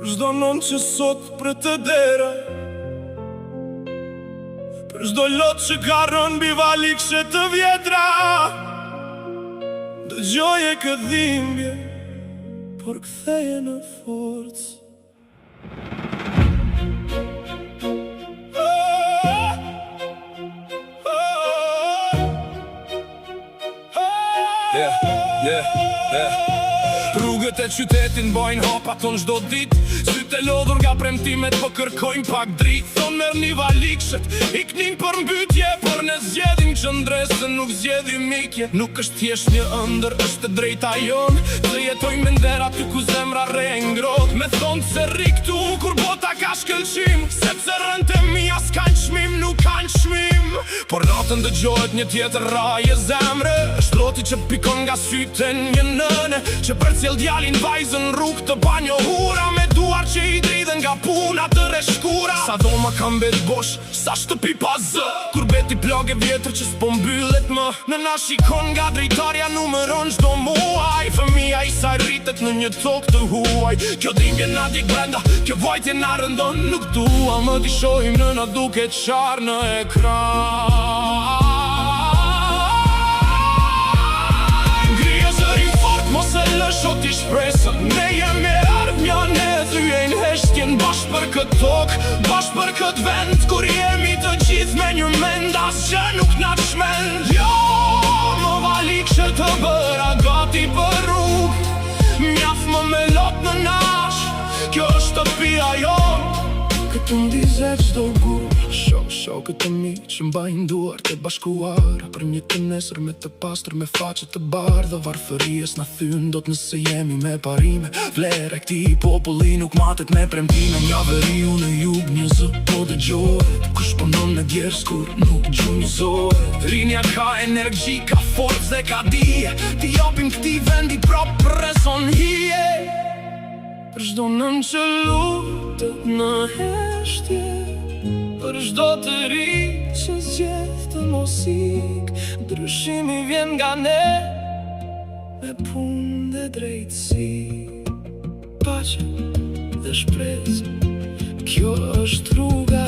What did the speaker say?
Për çdo non që sot për të dera, për çdo lot që garron mbi valikshe të vjetra, dëgjoje këtë dhimbje, por ktheje në forcë. Rrugët e qytetin bojnë hapa ton çdo dit, sytë e lodhur nga premtimet po kërkojnë pak dritë. Thonë merr një valikshet, iknin për mbytje, por ne zgjedhim qëndresën, nuk zgjedhim mikje. Nuk është thjesht një ëndër, është e drejta jon, të jetojmë me nder aty ku zemra re ngrohtë. Me thonë se rri këtu kur bota ka shkëlqim, sepse rënët e mia s'kan çmim, nuk kan çmim. Por natën dëgjohet një tjetër raje zemre, shtroti që pikon nga sytë e një nëne, që përcjell djalin vajzën rrugë të banjohura, me duar që i dridhen nga puna të reshkura. Sa dhoma ka mbet bosh, sa shtëpi pa zë, kur beti plagë vjetër që s'po mbyllet më. Në na shikon nga drejtarja numëron çdo muaj, fëmia i saj rritet në një tokë të huaj. Kjo dhimbje na dik brenda, kjo vojtje na rëndon, nuk dua më t'i shohim nëna duke qarë në ekran. Mos e lësho t'i shpresën, ne jemi ardhmja, ne thyejnë heshtjen bashkë për këtë tokë, bashkë për këtë vend, kur jemi të gjithë me një mend, asgjë nuk na t'shmend. Jo, më valikshe të bëra gati për rrugë, mjaf më me lot në nash, kjo është shtëpia jonë, këtë ndizet çdo gur. Shokët të mi që mbajnë duart e bashkuara, për një të nesër me të pastër, me faqe të bardha. Varfëries na thyn dot nëse jemi me parime, vlera e këtij populli nuk matet me premtime. Nga veriu në jug një zë po dëgjohet, kush punon në djers kur nuk gjunjëzohet. Rinja ka energji, ka forcë dhe ka dije, t'i japim këtij vendi prap rezon hije. Për çdo nën që lutet në heshtje, për çdo të ri që zgjedh të mos ik, ndryshimi vjen nga ne, me punë dhe drejtësi, paqe dhe shpresë. Kjo është rruga